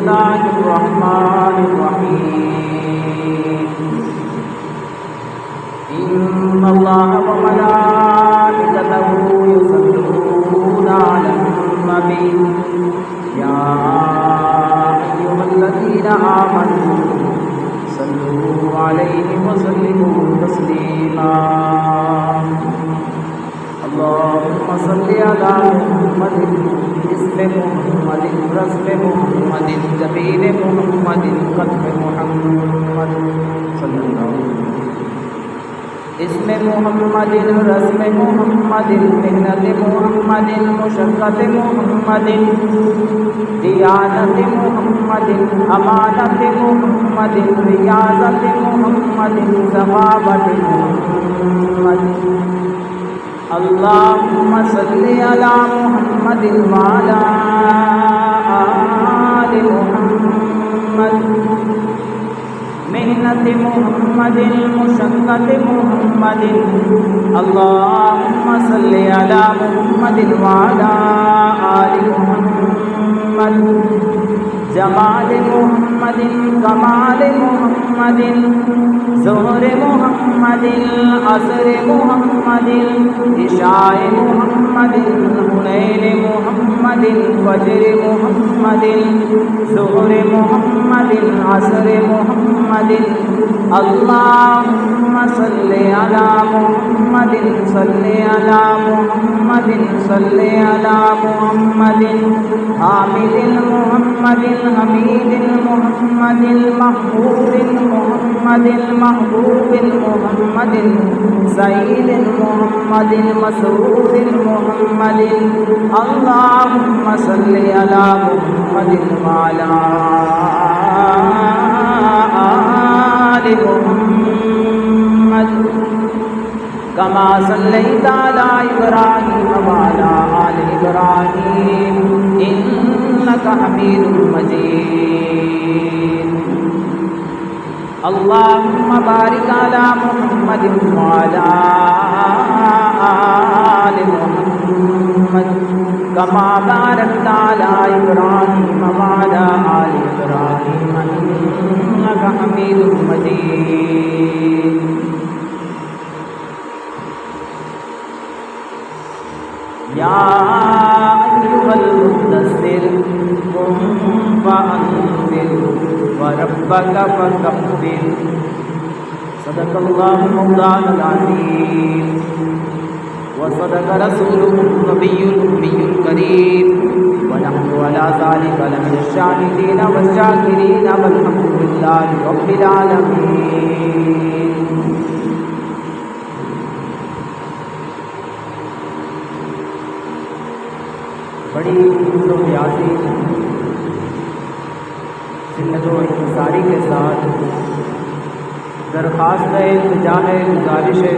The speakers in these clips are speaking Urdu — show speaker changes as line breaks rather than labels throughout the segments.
الله الرحمن الرحيم إن الله وملائكته يصلون على النبي يا أيها الذين آمنوا صلوا عليه وسلموا تسليما اللهم صل على محمد اسم محمد رسم محمد جبين محمد قدم محمد صلی اللہ علیہ وسلم اسم محمد رسم محمد محنت محمد مشقت محمد دیانت محمد امانت محمد ریاضت محمد ثوابت محمد اللهم صل على محمد وعلى آل محمد محنت محمد مشقت محمد اللهم صل على محمد وعلى آل محمد جمال محمد کمال محمد ظہر محمد عصر محمد عشاء محمد حنین محمد فجر محمد ظہر محمد عصر محمد اللهم صل على محمد صل على محمد صل على محمد حامد محمد حميد محمد محمود محمد محبوب محمد سعيد محمد مسرور محمد اللهم صل على محمد وعلى آل محمد كما صليت على إبراهيم وعلى آل إبراهيم إنك حميد مجيد اللهم بارك على محمد وعلى آل محمد كما باركت على إبراهيم وعلى آل إبراهيم إنك حميد مجيد يا أيها المدثر قم فأنذر وربك فكبر صدق الله مولانا العظيم وصدق رسوله النبي الأمي الكريم ونحن على ذلك لمن الشاهدين والشاكرين والحمد لله رب العالمين بڑی و پیاسی سنت و انتصاری کے ساتھ درخواست ہے التجا ہے گزارش ہے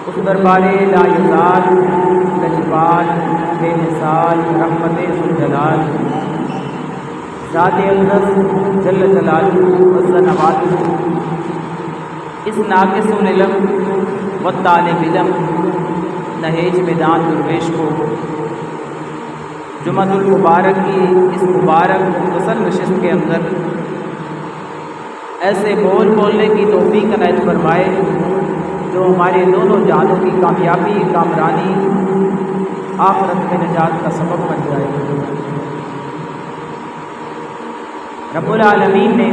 اس دربار لا یزال لجپال بے مثال رحمت ذوالجلال ذات اقدس جل جلالہ عز نوالہ اس ناقص العلم و طالب علم نہیج میدان درویش کو جمعۃ المبارک کی اس مبارک مختصر نشست کے اندر ایسے بولنے کی توفیق عنایت فرمائے جو ہمارے دونوں جانوں کی کامیابی کامرانی آخرت میں نجات کا سبب بن جائے۔ رب العالمین نے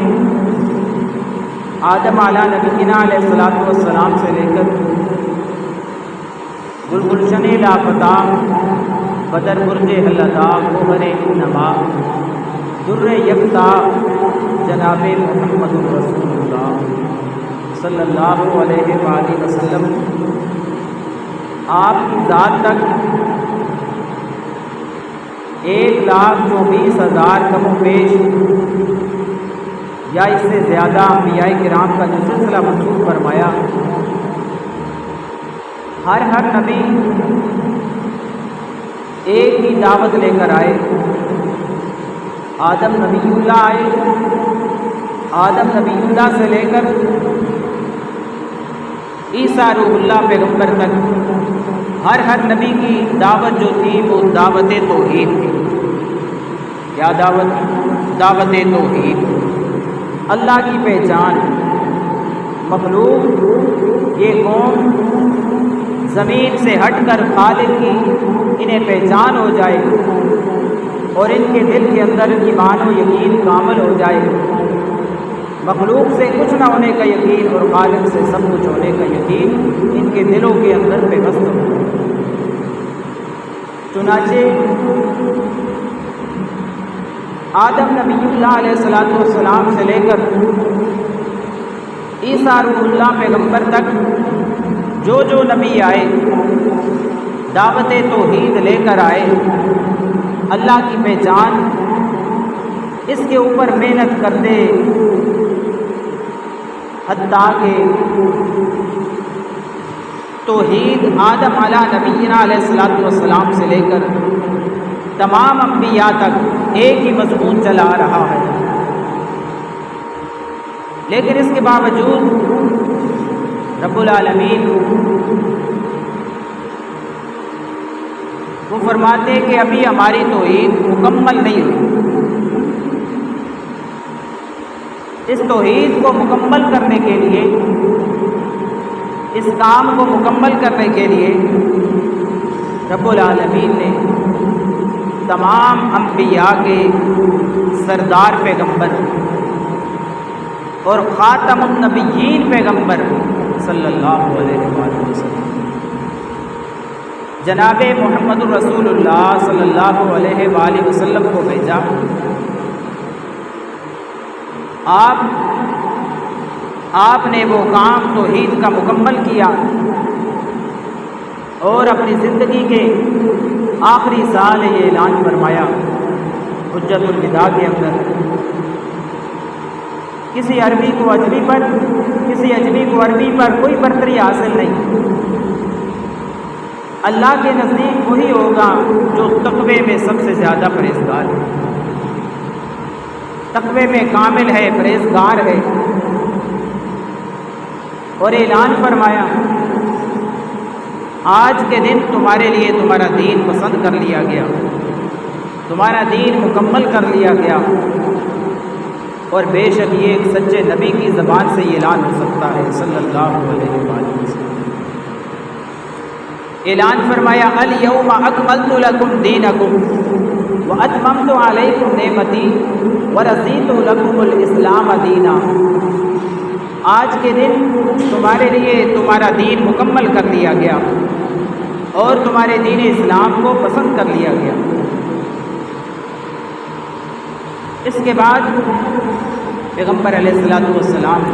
آدم علیہ نبینا علیہ الصلوۃ والسلام سے لے کر گلگلشن لافتہ بدر برج حلدا گوہر نما در یکتا جناب محمد رسول اللہ صلی اللہ علیہ وآلہ وسلم آپ کی ذات تک 1,24,000 کم و بیش یا اس سے زیادہ انبیاء کرام کا جو سلسلہ منسوخ فرمایا، ہر نبی ایک ہی دعوت لے کر آئے۔ آدم نبی اللہ آئے، آدم نبی اللہ سے لے کر عیسیٰ روح اللہ پیغمبر تک ہر نبی کی دعوت جو تھی وہ دعوت توحید تھی۔ کیا دعوت؟ دعوت توحید، اللہ کی پہچان۔ مخلوق یہ قوم زمین سے ہٹ کر خالق کی انہیں پہچان ہو جائے اور ان کے دل کے اندر ایمان و یقین کامل ہو جائے، مخلوق سے کچھ نہ ہونے کا یقین اور خالق سے سب کچھ ہونے کا یقین ان کے دلوں کے اندر پیوست ہو۔ چنانچہ آدم نبی اللہ علیہ السلام سے لے کر عیسیٰ روح اللہ پیغمبر تک جو جو نبی آئے دعوت توحید لے کر آئے، اللہ کی پہچان، اس کے اوپر محنت کرتے، حتیٰ کہ توحید آدم علیہ نبینا علیہ السلام سے لے کر تمام انبیاء تک ایک ہی مضمون چلا آ رہا ہے، لیکن اس کے باوجود رب العالمین وہ فرماتے ہیں کہ ابھی ہماری توحید مکمل نہیں ہوئی۔ اس توحید کو مکمل کرنے کے لیے، اس کام کو مکمل کرنے کے لیے رب العالمین نے تمام انبیاء کے سردار پیغمبر اور خاتم النبیین پیغمبر صلی اللہ علیہ وسلم جناب محمد رسول اللہ صلی اللہ علیہ وآلہ وسلم کو بھیجا۔ آپ نے وہ کام توحید کا مکمل کیا اور اپنی زندگی کے آخری سال یہ اعلان فرمایا حجت الوداع کے اندر، کسی عربی کو اجمی پر، کسی اجمی کو عربی پر کوئی برتری حاصل نہیں۔ اللہ کے نزدیک وہی ہوگا جو تقوی میں سب سے زیادہ پرہیزگار ہے، تقوی میں کامل ہے، پرہیزگار ہے۔ اور اعلان فرمایا آج کے دن تمہارے لیے تمہارا دین پسند کر لیا گیا، تمہارا دین مکمل کر لیا گیا، اور بے شک یہ ایک سچے نبی کی زبان سے یہ اعلان ہو سکتا ہے صلی اللہ علیہ وسلم۔ اعلان فرمایا الیوم اکملت لکم دینکم واتممت علیکم نعمتی ورضیت لکم الاسلام دینا۔ آج کے دن تمہارے لیے تمہارا دین مکمل کر لیا گیا اور تمہارے دین اسلام کو پسند کر لیا گیا۔ اس کے بعد پیغمبر علیہ السلام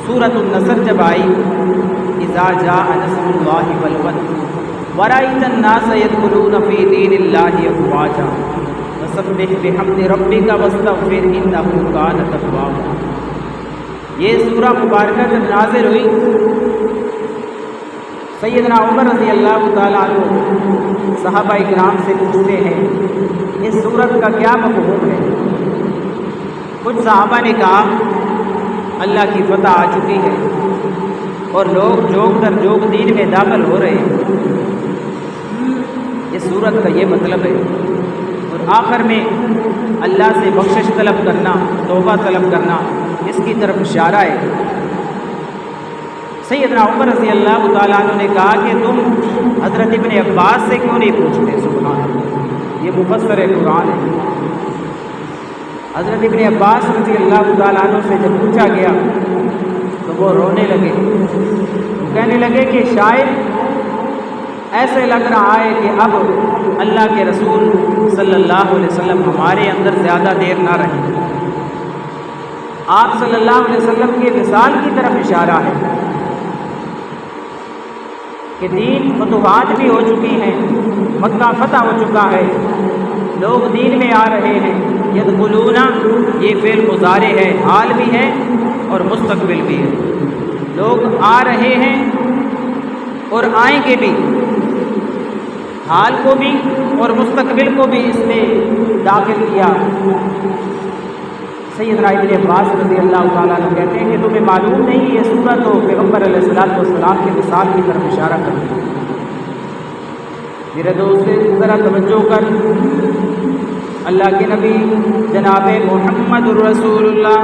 سورۃ النصر جب آئی، اذا جاء نصر اللہ والفتح ورأیت الناس يدخلون فی دین اللہ افواجا فسبح بحمد ربک واستغفر انہ کان توابا۔ یہ سورہ مبارکہ جب نازل ہوئی، سیدنا عمر رضی اللہ تعالیٰ عنہ صحابہ کرام سے پوچھتے ہیں اس سورت کا کیا مفہوم ہے؟ کچھ صحابہ نے کہا اللہ کی فتح آ چکی ہے اور لوگ جوگ در جوگ دین میں داخل ہو رہے ہیں، اس سورت کا یہ مطلب ہے۔ اور آخر میں اللہ سے بخشش طلب کرنا، توبہ طلب کرنا، اس کی طرف اشارہ ہے۔ سیدنا عمر رضی اللہ تعالیٰ عنہ نے کہا کہ تم حضرت ابن عباس سے کیوں نہیں پوچھتے؟ سبحان اللہ، یہ مفسر قرآن ہے۔ حضرت ابن عباس رضی اللہ تعالیٰ عنہ سے جب پوچھا گیا تو وہ رونے لگے، کہنے لگے کہ شاید ایسے لگ رہا ہے کہ اب اللہ کے رسول صلی اللہ علیہ وسلم ہمارے اندر زیادہ دیر نہ رہے۔ آپ صلی اللہ علیہ وسلم کے وصال کی طرف اشارہ ہے کہ دین فتوحات بھی ہو چکی ہیں، مکہ فتح ہو چکا ہے، لوگ دین میں آ رہے ہیں۔ یدخلون یہ فعل مضارع ہے، حال بھی ہے اور مستقبل بھی ہے، لوگ آ رہے ہیں اور آئیں گے بھی، حال کو بھی اور مستقبل کو بھی اس نے داخل کیا۔ سیدنا ابن عباس رضی اللہ تعالیٰ عنہ کہتے ہیں کہ تمہیں معلوم نہیں یہ سورت تو پیغمبر علیہ السلام کے وصال کی طرف اشارہ کرتی ہے۔ میرے دوست ذرا توجہ کر، اللہ کے نبی جناب محمد الرسول اللہ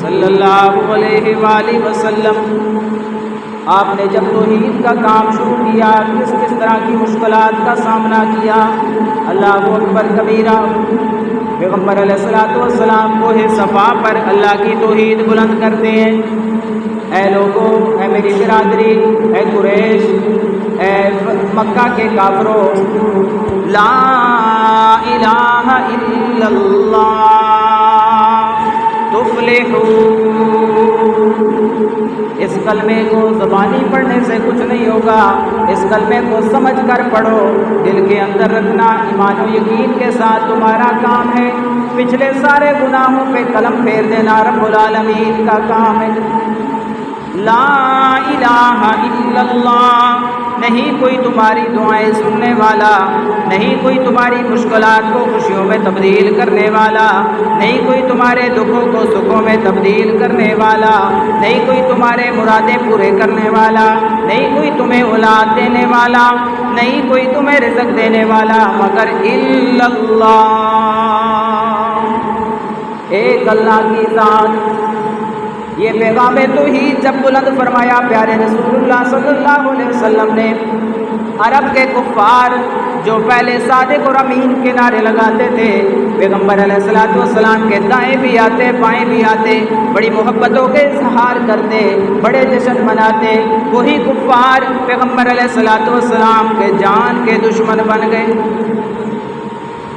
صلی اللہ علیہ وآلہ وسلم، آپ نے جب توحید کا کام شروع کیا کس کس طرح کی مشکلات کا سامنا کیا۔ اللہ اکبر کبیرہ۔ پیغمبر علیہ الصلوۃ والسلام کوہ صفا پر اللہ کی توحید بلند کرتے ہیں۔ اے لوگوں، اے میری برادری، اے قریش، اے مکہ کے کافروں، لا الہ الا اللہ تفلحون۔ اس کلمے کو زبانی پڑھنے سے کچھ نہیں ہوگا، اس کلمے کو سمجھ کر پڑھو، دل کے اندر رکھنا، ایمان و یقین کے ساتھ تمہارا کام ہے۔ پچھلے سارے گناہوں پہ قلم پھیر دینا رب العالمین کا کام ہے۔ لا الہ الا اللہ، نہیں کوئی تمہاری دعائیں سننے والا، نہیں کوئی تمہاری مشکلات کو خوشیوں میں تبدیل کرنے والا، نہیں کوئی تمہارے دکھوں کو سکھوں میں تبدیل کرنے والا، نہیں کوئی تمہارے مرادیں پورے کرنے والا، نہیں کوئی تمہیں اولاد دینے والا، نہیں کوئی تمہیں رزق دینے والا مگر الا اللہ، ایک اللہ کی ذات۔ یہ پیغام توحید جب بلند فرمایا پیارے رسول اللہ صلی اللہ علیہ وسلم نے، عرب کے کفار جو پہلے صادق اور امین کے نعرے لگاتے تھے، پیغمبر علیہ الصلوۃ والسلام کے دائیں بھی آتے بائیں بھی آتے، بڑی محبتوں کے اظہار کرتے، بڑے جشن مناتے، وہی کفار پیغمبر علیہ الصلوۃ والسلام کے جان کے دشمن بن گئے۔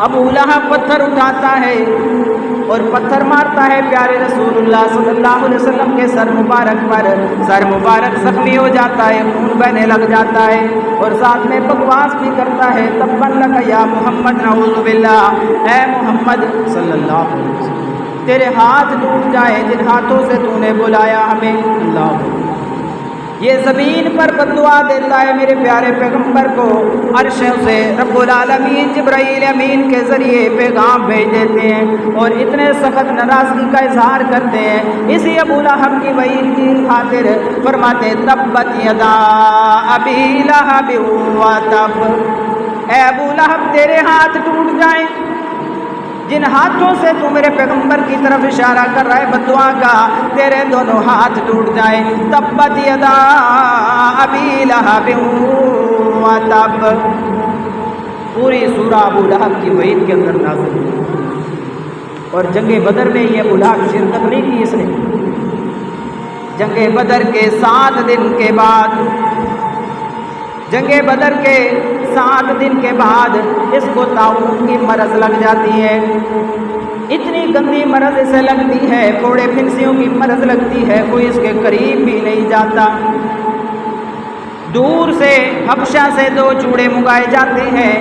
ابو لہب پتھر اٹھاتا ہے اور پتھر مارتا ہے پیارے رسول اللہ صلی اللہ علیہ وسلم کے سر مبارک پر، سر مبارک زخمی ہو جاتا ہے، خون بہنے لگ جاتا ہے، اور ساتھ میں بکواس بھی کرتا ہے، تبا لک یا محمد، نعوذ باللہ، اے محمد صلی اللہ علیہ وسلم، تیرے ہاتھ ٹوٹ جائے جن ہاتھوں سے تو نے بلایا ہمیں۔ اللہ، یہ زمین پر بددعا دیتا ہے میرے پیارے پیغمبر کو، عرش سے رب العالمین جبرائیل امین کے ذریعے پیغام بھیج دیتے ہیں اور اتنے سخت ناراضگی کا اظہار کرتے ہیں۔ اسی ابو لہب کی وعید کی خاطر فرماتے تبت یدا ابی لہب وتب، اے ابو لہب تیرے ہاتھ ٹوٹ جائیں جن ہاتھوں سے تو میرے پیغمبر کی طرف اشارہ کر رہا ہے بددعا کا، تیرے دونوں ہاتھ ٹوٹ جائیں۔ تبت یدا ابی لہب وتب، پوری سورہ ابو لہب کی وعید کے اندر نازل ہوئی، اور جنگ بدر میں یہ ابو لہب شرکت نہیں کی اس نے۔ جنگ بدر کے 7 دن کے بعد، جنگ بدر کے 7 دن کے بعد اس کو طاعون کی مرض لگ جاتی ہے، اتنی گندی مرض اسے لگتی ہے، پھوڑے پھنسیوں کی مرض لگتی ہے، کوئی اس کے قریب بھی نہیں جاتا۔ دور سے حبشہ سے 2 چوڑے منگائے جاتے ہیں،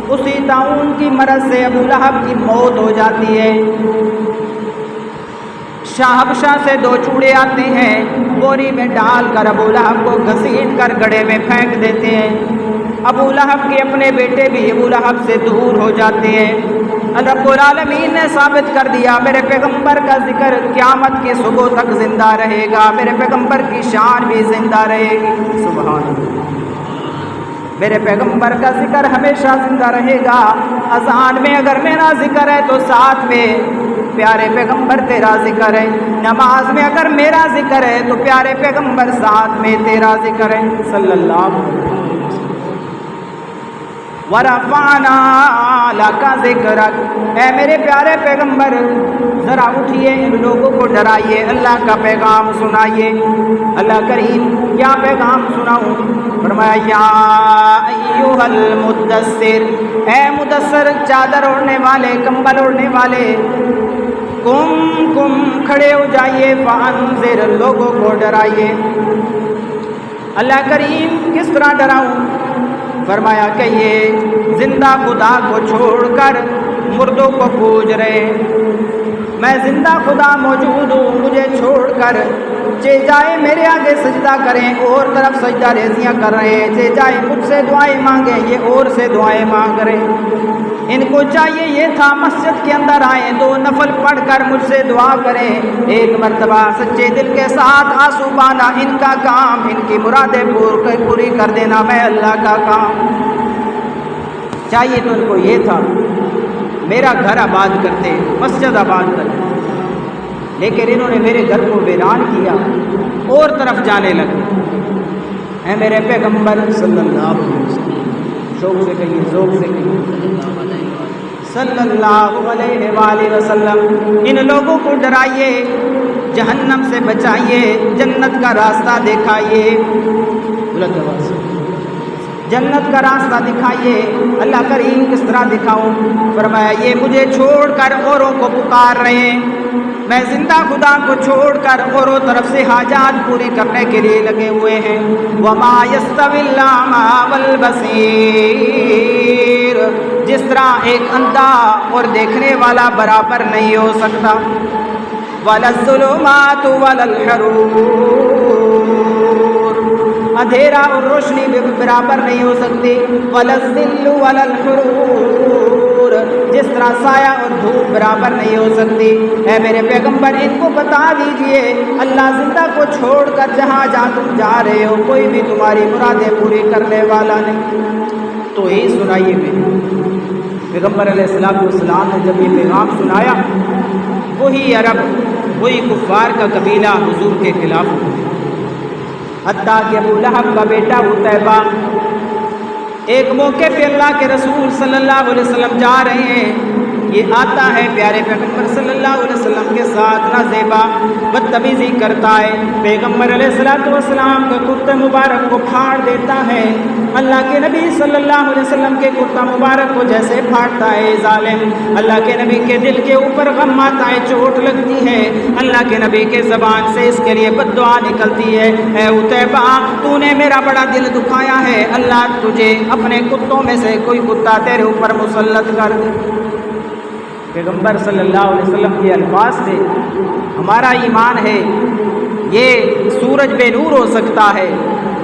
اسی طاعون کی مرض سے ابو لہب کی موت ہو جاتی ہے۔ حبشہ سے 2 چوڑے آتے ہیں، بوری میں ڈال کر ابو لہب کو گھسیٹ کر گڑھے میں پھینک دیتے ہیں۔ ابو لہب کے اپنے بیٹے بھی ابو لہب سے دور ہو جاتے ہیں۔ رب العالمین نے ثابت کر دیا میرے پیغمبر کا ذکر قیامت کی صبح تک زندہ رہے گا، میرے پیغمبر کی شان بھی زندہ رہے گی۔ سبحان اللہ، میرے پیغمبر کا ذکر ہمیشہ زندہ رہے گا۔ اذان میں اگر میرا ذکر ہے تو ساتھ میں پیارے پیغمبر تیرا ذکر ہے، نماز میں اگر میرا ذکر ہے تو پیارے پیغمبر ساتھ میں تیرا ذکر ہے، صلی اللہ علیہ وسلم۔ وَرَفَعْنَا لَكَ ذِكْرَكَ، اے میرے پیارے پیغمبر ذرا اٹھئے، ان لوگوں کو ڈرائیے، اللہ کا پیغام سنائیے۔ اللہ کریم کیا پیغام سناؤں؟ فرمایا یا ایھا المدثر، اے مدثر چادر اوڑھنے والے، کمبل اوڑھنے والے، کم کھڑے ہو جائیے، فانذر لوگوں کو ڈرائیے۔ اللہ کریم کس طرح ڈراؤں؟ فرمایا کہ یہ زندہ خدا کو چھوڑ کر مردوں کو پوج رہے، میں زندہ خدا موجود ہوں، مجھے چھوڑ کر چے جائے میرے آگے سجدہ کریں، اور طرف سجدہ ریزیاں کر رہے ہیں، چے جائے مجھ سے دعائیں مانگیں، یہ اور سے دعائیں مانگ رہے ہیں۔ ان کو چاہیے یہ تھا مسجد کے اندر آئیں، 2 نفل پڑھ کر مجھ سے دعا کریں، ایک مرتبہ سچے دل کے ساتھ آنسو بہانا ان کا کام، ان کی مرادیں پوری کر دینا میں اللہ کا کام۔ چاہیے تو ان کو یہ تھا، میرا گھر آباد کرتے، مسجد آباد کرتے، لیکن انہوں نے میرے گھر کو ویران کیا، اور طرف جانے لگے۔ اے میرے پیغمبر صلی اللہ علیہ وسلم، شوق سے کہیے، ذوق سے کہیے، صلی اللہ علیہ وآلہ وسلم، ان لوگوں کو ڈرائیے، جہنم سے بچائیے، جنت کا راستہ دکھائیے، بلند آواز سے جنت کا راستہ دکھائیے۔ اللہ کریم کس طرح دکھاؤں؟ فرمایا یہ مجھے چھوڑ کر اوروں کو پکار رہے ہیں، میں زندہ خدا کو چھوڑ کر اوروں طرف سے حاجات پوری کرنے کے لیے لگے ہوئے ہیں۔ وما يستوي الأعمى والبصير، جس طرح ایک اندھا اور دیکھنے والا برابر نہیں ہو سکتا، ولا الظلمات ولا الحرور، اندھیرا اور روشنی بھی برابر نہیں ہو سکتی، ولا الظل ولا الحرور، جس طرح سایہ اور دھوپ برابر نہیں ہو سکتی۔ اے میرے پیغمبر ان کو بتا دیجئے، اللہ زندہ کو چھوڑ کر جہاں تم جا رہے ہو کوئی بھی تمہاری مرادیں پوری کرنے والا نہیں۔ تو ہی سنائیے میرے پیغمبر علیہ السلام نے جب یہ پیغام سنایا، وہی عرب، وہی کفار کا قبیلہ حضور کے خلاف ہو گیا، حتیٰ کہ ابو لہب کا بیٹا عتیبہ ایک موقع پہ اللہ کے رسول صلی اللہ علیہ وسلم جا رہے ہیں، یہ آتا ہے پیارے پیغمبر صلی اللہ علیہ وسلم کے ساتھ نازیبا بدتمیزی کرتا ہے، پیغمبر علیہ السلام کے کرتے مبارک کو پھاڑ دیتا ہے، اللہ کے نبی صلی اللہ علیہ وسلم کے کرتا مبارک کو جیسے پھاڑتا ہے ظالم، اللہ کے نبی کے دل کے اوپر غم آتا ہے، چوٹ لگتی ہے، اللہ کے نبی کے زبان سے اس کے لیے بد دعا نکلتی ہے، اے عتیبہ تو نے میرا بڑا دل دکھایا ہے، اللہ تجھے اپنے کتوں میں سے کوئی کتا تیرے اوپر مسلط کر دے۔ پیغمبر صلی اللہ علیہ وسلم کے الفاظ سے ہمارا ایمان ہے، یہ سورج بے نور ہو سکتا ہے،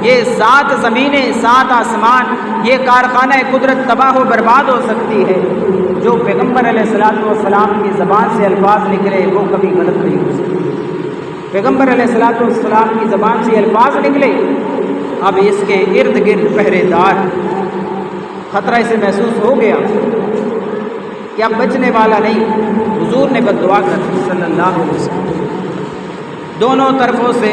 یہ 7 زمینیں 7 آسمان، یہ کارخانہ قدرت تباہ و برباد ہو سکتی ہے، جو پیغمبر علیہ السلام کی زبان سے الفاظ نکلے وہ کبھی غلط نہیں ہو سکتے۔ پیغمبر علیہ السلام کی زبان سے الفاظ نکلے، اب اس کے ارد گرد پہرے دار، خطرہ اسے محسوس ہو گیا کہ اب بچنے والا نہیں، حضور نے بد دعا کر دی صلی اللہ علیہ وسلم۔ دونوں طرفوں سے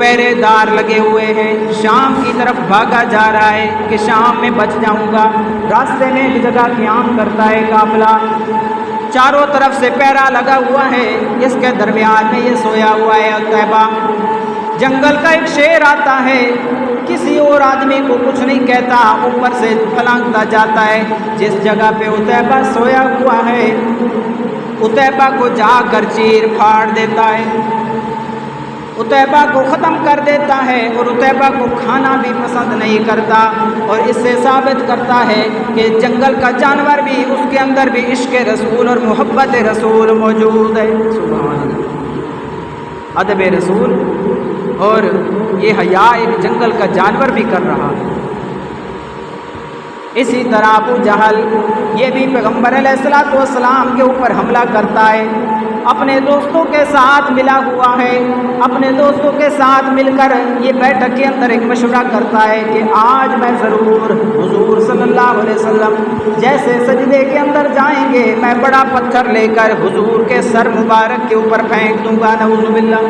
پہرے دار لگے ہوئے ہیں، شام کی طرف بھاگا جا رہا ہے کہ شام میں بچ جاؤں گا، راستے میں ایک جگہ قیام کرتا ہے قافلہ، چاروں طرف سے پہرا لگا ہوا ہے، اس کے درمیان میں یہ سویا ہوا ہے عتیبہ۔ جنگل کا ایک شیر آتا ہے، کسی اور آدمی کو کچھ نہیں کہتا، اوپر سے پھلانگتا جاتا ہے، جس جگہ پہ عتیبہ سویا ہوا ہے عتیبہ کو جا کر چیر پھاڑ دیتا ہے، عتیبہ کو ختم کر دیتا ہے، اور عتیبہ کو کھانا بھی پسند نہیں کرتا، اور اس سے ثابت کرتا ہے کہ جنگل کا جانور بھی، اس کے اندر بھی عشق رسول اور محبت رسول موجود ہے۔ سبحان اللہ، ادب رسول اور یہ حیا ایک جنگل کا جانور بھی کر رہا ہے۔ اسی طرح ابو جہل یہ بھی پیغمبر علیہ السلام کے اوپر حملہ کرتا ہے، اپنے دوستوں کے ساتھ ملا ہوا ہے، اپنے دوستوں کے ساتھ مل کر یہ بیٹھک کے اندر ایک مشورہ کرتا ہے کہ آج میں ضرور حضور صلی اللہ علیہ وسلم جیسے سجدے کے اندر جائیں گے، میں بڑا پتھر لے کر حضور کے سر مبارک کے اوپر پھینک دوں گا، نعوذ باللہ۔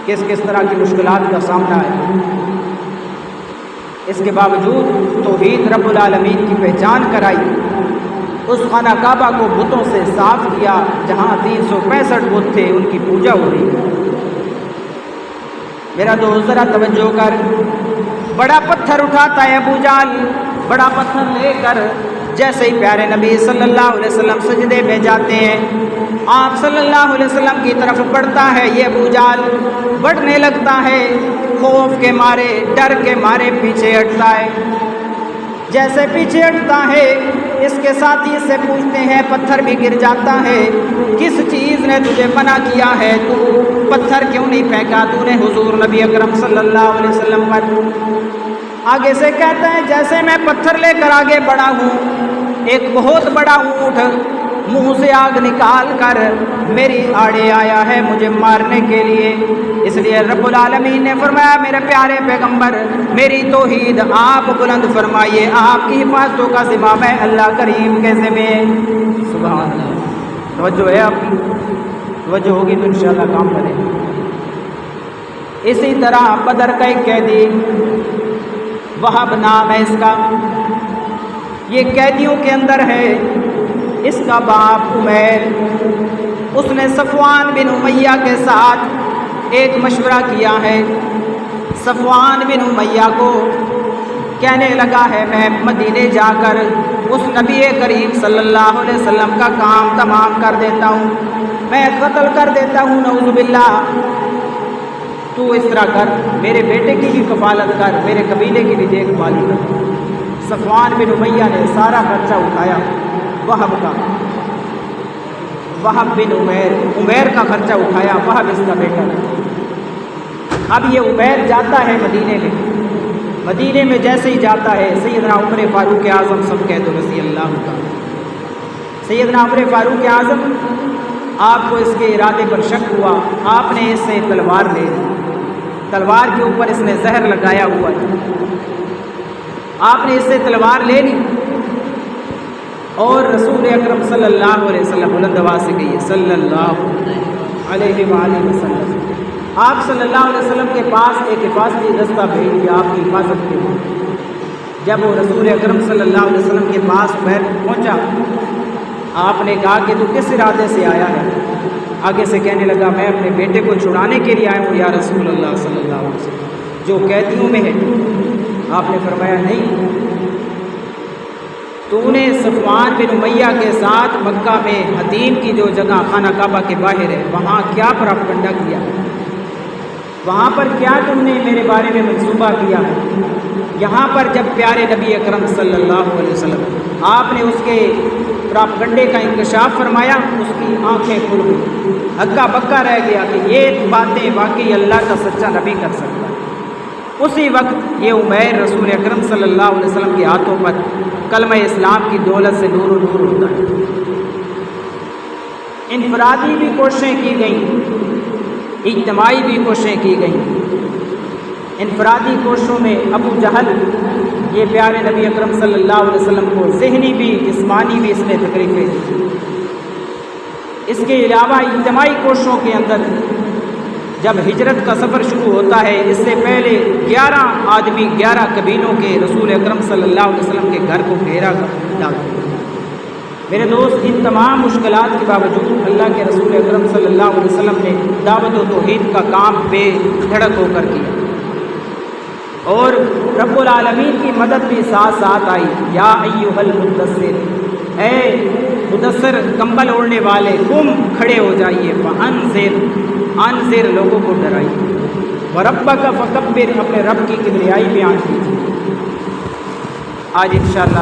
کس کس طرح کی مشکلات کا سامنا ہے، اس کے باوجود توحید رب العالمین کی پہچان کرائی، اس خانہ کعبہ کو بتوں سے صاف کیا جہاں 365 بت تھے، ان کی پوجا ہو رہی ہے۔ میرا دوست ذرا توجہ کر، بڑا پتھر اٹھاتا ہے ابو جہل، بڑا پتھر لے کر جیسے ہی پیارے نبی صلی اللہ علیہ وسلم سجدے میں جاتے ہیں، آپ صلی اللہ علیہ وسلم کی طرف بڑھتا ہے، یہ ابو جہل بڑھنے لگتا ہے، خوف کے مارے، ڈر کے مارے پیچھے ہٹتا ہے، جیسے پیچھے ہٹتا ہے اس کے ساتھی سے پوچھتے ہیں، پتھر بھی گر جاتا ہے، کس چیز نے تجھے منع کیا ہے، تو پتھر کیوں نہیں پھینکا تو نے حضور نبی اکرم صلی اللہ علیہ وسلم پر؟ آگے سے کہتا ہے جیسے میں پتھر لے کر آگے بڑھا ہوں، ایک بہت بڑا اونٹ منہ سے آگ نکال کر میری آڑے آیا ہے مجھے مارنے کے لیے، اس لیے رب العالمین نے فرمایا میرے پیارے پیغمبر میری توحید آپ بلند فرمائیے، آپ کی حفاظتوں کا ذمہ میں اللہ کریم کے ذمہ۔ توجہ ہے آپ کی؟ توجہ ہوگی تو انشاءاللہ کام کریں گے۔ اسی طرح بدر کا ایک قیدی وہب نام ہے اس کا، یہ قیدیوں کے اندر ہے۔ اس کا باپ عمیر، اس نے صفوان بن امیہ کے ساتھ ایک مشورہ کیا ہے۔ صفوان بن امیہ کو کہنے لگا ہے میں مدینے جا کر اس نبی کریم صلی اللہ علیہ وسلم کا کام تمام کر دیتا ہوں، میں قتل کر دیتا ہوں، نعوذ باللہ۔ تو اس طرح کر، میرے بیٹے کی بھی کفالت کر، میرے قبیلے کی بھی دیکھ بھال کر۔ صفوان بن امیہ نے سارا خرچہ اٹھایا وہب کا، وہب بن عمیر کا خرچہ اٹھایا، وہب اس کا بیٹا۔ اب یہ عمیر جاتا ہے مدینے میں جیسے ہی جاتا ہے سیدنا عمر فاروق اعظم، سب کہہ دو رضی اللہ تعالیٰ، سیدنا عمر فاروق اعظم، آپ کو اس کے ارادے پر شک ہوا، آپ نے اس سے تلوار لے لی، تلوار کے اوپر اس نے زہر لگایا ہوا تھا، آپ نے اس سے تلوار لے لی اور رسول اکرم صلی اللہ علیہ وسلم، بلند آواز سے کہیے صلی اللہ علیہ وآلہ وسلم، آپ صلی اللہ علیہ وسلم کے پاس ایک حفاظتی دستہ بھیج دیا آپ کی حفاظت کے لیے۔ جب وہ رسول اکرم صلی اللہ علیہ وسلم کے پاس پہنچا، آپ نے کہا کہ تو کس ارادے سے آیا ہے؟ آگے سے کہنے لگا میں اپنے بیٹے کو چھڑانے کے لیے آیا ہوں یا رسول اللہ صلی اللہ علیہ وسلم، جو قیدیوں میں ہے۔ آپ نے فرمایا نہیں، تو انہیں صفوان بن امیہ کے ساتھ مکہ میں حتیم کی جو جگہ خانہ کعبہ کے باہر ہے وہاں کیا پراپگنڈا کیا، وہاں پر کیا تم نے میرے بارے میں منصوبہ کیا؟ یہاں پر جب پیارے نبی اکرم صلی اللہ علیہ وسلم آپ نے اس کے پراپگنڈے کا انکشاف فرمایا، اس کی آنکھیں کھل گئی، ہکا بکا رہ گیا کہ یہ باتیں واقعی اللہ کا سچا نبی کر سکتا ہے۔ اسی وقت یہ عمیر رسول اکرم صلی اللہ علیہ وسلم کے ہاتھوں پر کلمہ اسلام کی دولت سے نور و نور ہوتا ہے۔ انفرادی بھی کوششیں کی گئیں، اجتماعی بھی کوششیں کی گئیں۔ انفرادی کوششوں میں ابو جہل یہ پیارے نبی اکرم صلی اللہ علیہ وسلم کو ذہنی بھی جسمانی بھی اس نے تکلیفیں دی۔ اس کے علاوہ اجتماعی کوششوں کے اندر جب ہجرت کا سفر شروع ہوتا ہے، اس سے پہلے 11 آدمی 11 قبیلوں کے رسول اکرم صلی اللہ علیہ وسلم کے گھر کو گھیرا ڈالتے ہیں۔ میرے دوست، ان تمام مشکلات کے باوجود اللہ کے رسول اکرم صلی اللہ علیہ وسلم نے دعوت و توحید کا کام بے دھڑک ہو کر کیا، اور رب العالمین کی مدد بھی ساتھ ساتھ آئی۔ یا ایھا المدثر، اے مدثر کمبل اوڑھنے والے، تم کھڑے ہو جائیے، انذر لوگوں کو ڈرائیے، وربک فکبر، اپنے رب کی کبریائی بیان کیجیے۔ آج انشاءاللہ